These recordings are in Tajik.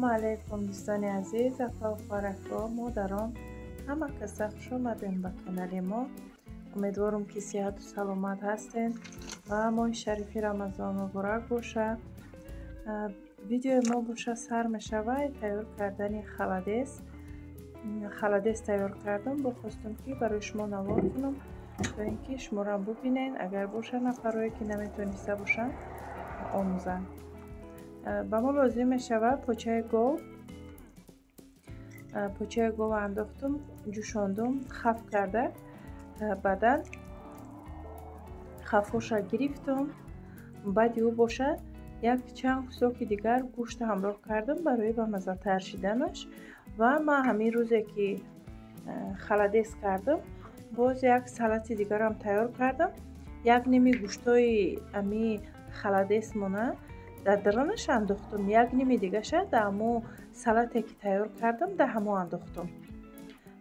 علیکم دوستان عزیز، افاق و مادران همه کسا خوش آمدین به کانال ما. امیدوارم که صحت و سلامت هستین و ماه شریفی رمضان مبارک باشه. ویدیو ما باشه سر میشوه تیار کردن خلدس تیار کردم. بخواستم که برای شما نوار کنم تا اینکه شما را ببینین، اگر باشه نفرایی که نمیتونسته باشن آموزن. با ما لازم میشوه پوچه گاو انداختم، جوشاندم، خف کرده، بعدا خفاشا گرفتم. بعد او باشه یک چند سوک دیگر گوشت همراه کردم برای به مزه تر شدنش. و من همین روزی که خلدس کردم باز یک سلات دیگر هم تیار کردم. یک نیمی گوشتای امی خلدس مونه در درونش انداختم، یک نیمی دیگه شد در همون سلاتی که تیار کردم در همون انداختم.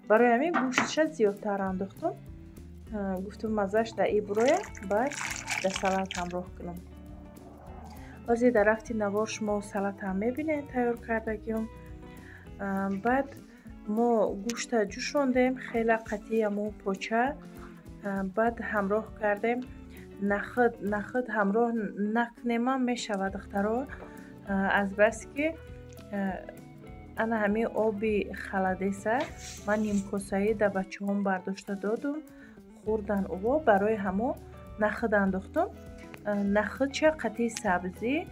برای همین گوشتش زیادتر انداختم، گفتم مزهش در ای بروی بعد در سلات همراه کنم. باز در رفتی نوار شما سلات هم میبینین تیار کردگیم. بعد ما گوشت جوشاندیم خیلی قطعی همون پوچه، بعد همراه کردیم. نخود همراه نکنیم هم میشود دخترها، از بس که انا همین آبی خلدسه من نیم کاسه در بچه هم برداشته دادم خوردن او. برای همون نخود انداختم. نخود چه قطعی سبزی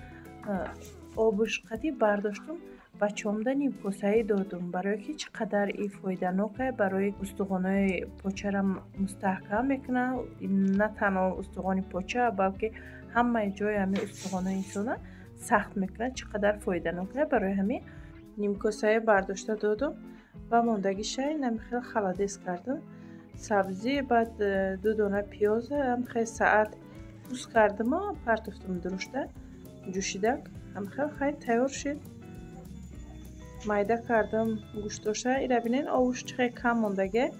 آبش قطعی برداشتم بچه هم در نیم کاسه دادم برای که چقدر ای فایده ناکه برای استخوانای پوچه را مستحکم میکنه. نه تنها استخوان پوچه بلکه همه جای همین استخوانای انسان سخت میکنه، چقدر فایده ناکه. برای همین نیم کاسه برداشته دادم و موندگیش نمیخیل خلدس کردم سبزی. بعد 2 دانه پیاز هم خیلی ساعت پوست کردم و پرتفتم درشته جوشیدک هم خیلی تیار شد. مایده کردم گوشتاشه. ایره بینین آوش چقدر کم موندگه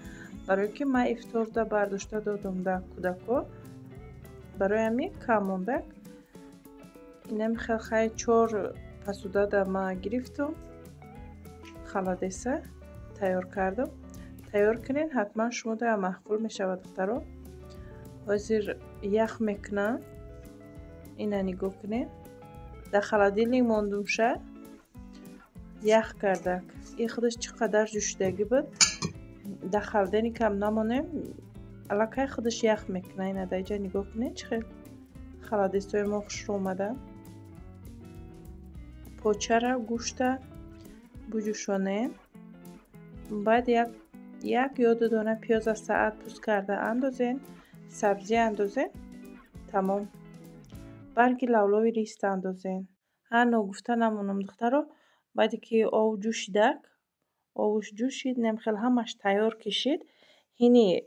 برای که من افطار دا برداشته دادم در کودکا، برای همین کم مونده. اینم خیلی 4 پسوده دا ما گرفتم خلدسه تیار کردم. تیار کنین حتما شما دا محقول میشود دخترها. حاضر یخ میکنن اینه نگاه کنین در خلدیلی موندم شه یخ کرده. این خودش چقدر جوشیدگی بود در خلدنی کم نمانه علاقه خودش یخ میکنه. اینه در اینجا نگاه کنین چقدر خلدس های ما خوش اومده. پوچه را گوشت بجوشانه. بعد یک یا 2 دانه پیاز از ساعت پوست کرده اندازین، سبزی اندازین، تمام. برگی لولوی ریست اندازین. هر نگفته نمونم دخترها. بعدی که آو جوشیدک آوش جوشید نمیخیل همش تیار کشید. هینی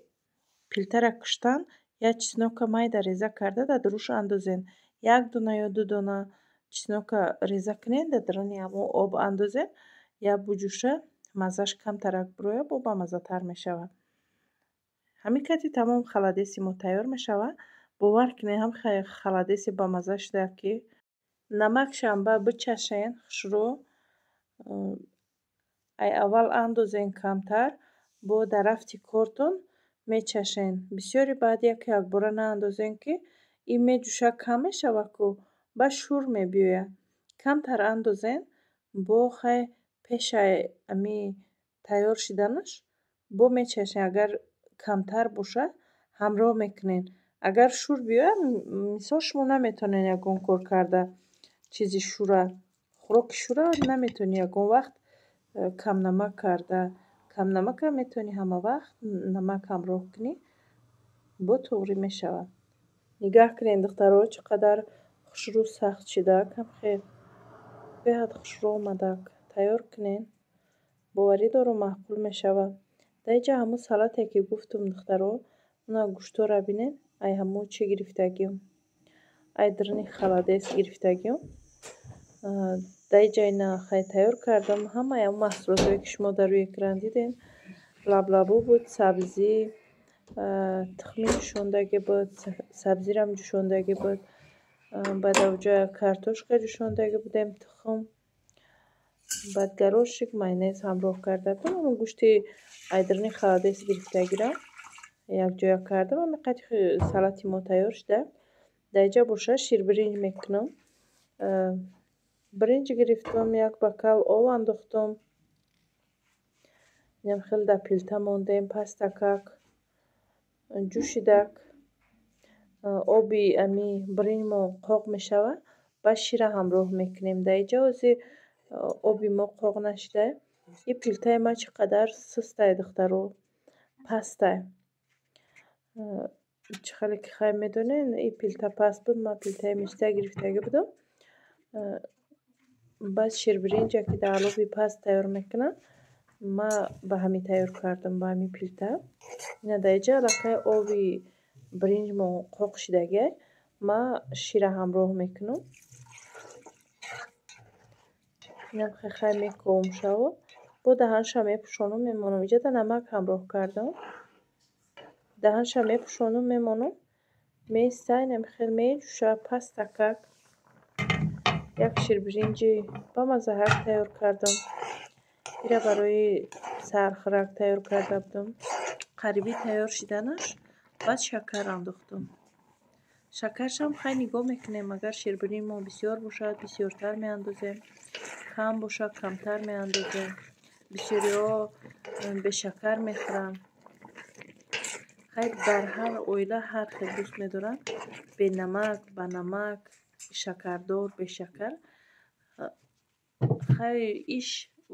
پیلتر کشتن یا چسنوک مای در ریزه کرده در دروش اندازین. 1 دانه یا 2 دانه چسنوک ریزه کنین در درانی همون آب اندازین یا بجوشه مزهش کم ترک بروی با مزه تر میشود. همین کتی تمام خلدسی ما تیار میشود. باور کنین هم خیلی خلدسی با مزه شده که نمک شنبه بچشین خشرو ای اول اندازین کمتر با در رفتی کارتون میچشین بسیاری. بعد یک باره نه اندازین که این میجوشه کم میشود که با شور میبیوید. کمتر اندازین با خیلی پیش امی تیار شدنش با میچشین. اگر کمتر باشه همراه میکنین. اگر شور بیوید مثال شما نمیتونین یکون کار کرده چیزی شوره خوراک شوره نمیتونی یکون وقت کم نمک کرده. کم نمک هم میتونی همه وقت نمک همراه کنی با طوری میشود. نگاه کنین دخترها چقدر خوشرو سخت شده. کم خیلی بهت خوشرو آمده. تیار کنین باوری دارو محقول میشود. در اینجا همون سلاتی که گفتم دخترها اونا گوشتا را بینین ای همون چی گرفتگیم ای درنی خلدس گرفتگیم. در اینجا اینا خیلی تیار کردم. همه هم محصولات هایی که شما در روی اکران دیدین. لبلبو بود، سبزی تخمی جوشاندگی بود، سبزی رم جوشاندگی بود. بعد اوجا کارتوشکا جوشاندگی بودیم، تخم بعد горошек майонез ҳамроҳ карда будам. Ҳамн гӯшти айдирни халадес гирифтагиро якҷоя кардам. Ҳамин қадри салати мо тайёр шуда. Дар инҷа боша ширбиринҷ мекунам. Биринҷ гирифтам, як бокал об андохтам. Инам хеле дар пилта мондем. Пастакак ҷӯшидак. оби ами биринҷ мо қоқ мешава, баъд шира ҳамроҳ мекунем. Дар инҷа ҳозир оби мо қоқ нашуда. И пилтаи ман чӣ қадар сустае духтаро, пастае. Чӣ хеле ки хай медонен, и пилта паст буд. Ман пилтаи мечта гирифтагӣ будам. баъд ширбиринҷа ки дар алоби паст тайёр мекунам, ман ба ҳамин тайёр кардам, ба ҳамин пилта. Ина дар инҷа аллакай оби биринҷ мо қоқ шудагия, ман шира ҳамроҳ мекунам. инам хай мековум шава. бо даҳанша мепӯшонам, мемонам. инҷа да намак ҳамроҳ кардам. даҳанша мепӯшонам, мемонам. меиста, инам хел меҷӯша. пастакак, як ширбиринҷи бамаззаҳак тайёр кардам. ира барои сархӯрак тайёр карда будам. қарибӣ тайёр шуданаш, баъд шакар андохтам. шакаршам хай нигоҳ мекунем. агар ширбиринҷ мо бисёр бошад, бисёртар меандозем. кам бошад, камтар меандозем. бисёриҳо бешакар мехӯранд. хай дар ҳар оила ҳар хел дӯст медоранд. бенамак, ба намак, шакардор, бешакар. хай иш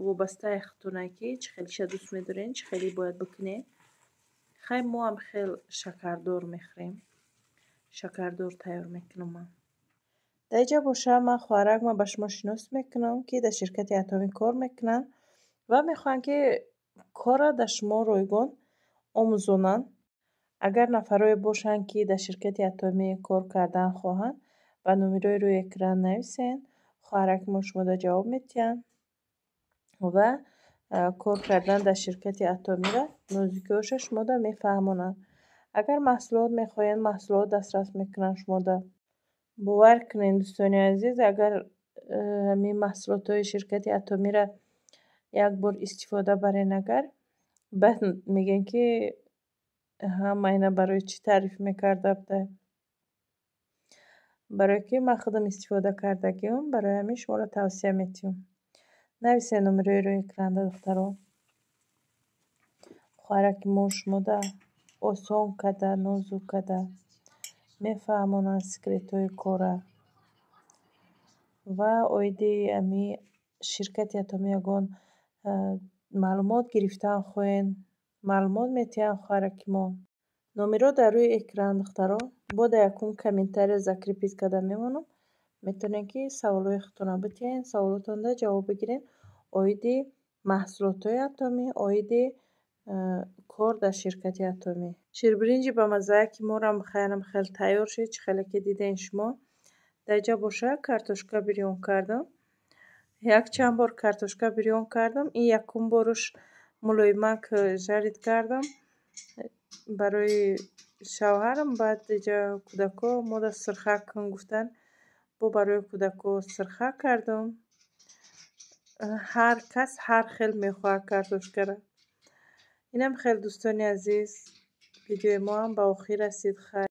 вобастаи худтоне ки чӣ хелиша дӯст медорен, чӣ хеле бояд бикунем. хай мо ҳам хел шакардор мехӯрем. шакардор тайёр мекунам ман. дар инҷа боша ман хоҳаракма ба шумо шинос мекунам, ки дар ширкати Атоми кор мекунанд ва мехоҳанд ки корро дар шумо ройгон омӯзонанд. агар нафарое бошанд ки дар ширкати Атоми кор кардан хоҳанд, ба номерои рӯи экран нависен. хоҳараки мо шумода ҷавоб медиҳанд ва кор кардан дар ширкати Атомиро нозикиҳоша шумода мефаҳмонанд. агар маҳсулот мехоҳед, маҳсулот дастрас мекунанд шумода. бовар кунед дӯстони азиз, агар ҳамин маҳсулотҳои ширкати Атомиро як бор истифода барен, агар баъд мегӯен ки ҳама ина барои чӣ таъриф мекарда буда. барое ки ман худам истифода кардагиам, барои ҳамин шуморо тавсия метиҳам. нависед номерои рӯи экран духтаро. хоҳараки мо шумода осон карда, нозук карда мефаҳмонанд секретҳои корра. ва оиди ами ширкати Атоми ягон маълумот гирифтан хоҳен, маълумот метиҳанд хоҳараки мо. номеро дар рӯи экран духтаро. бо дар якум комментария закрепит карда мемонам. метавонед ки саволҳои худтонро битиҳен, саволотонро ҷавоб бигирен оиди маҳсулотҳои Атоми, оиди кор дар ширкати Атоми. ширбиринҷи бамаззае ки морам бихаярам хеле тайёр шуд. чӣ хеле ки диден шумо. дар инҷа боша картошка бирён кардам. якчанд бор картошка бирён кардам. ин якум бораш мулоимак жарид кардам барои шавҳарам. баъд инҷа кӯдако мода сирха кун гуфтанд, бо барои кӯдако сирха кардам. ҳар кас ҳар хел мехоҳад картошкаро. инам хеле дӯстони азиз, видеои мо ҳам ба охир расид.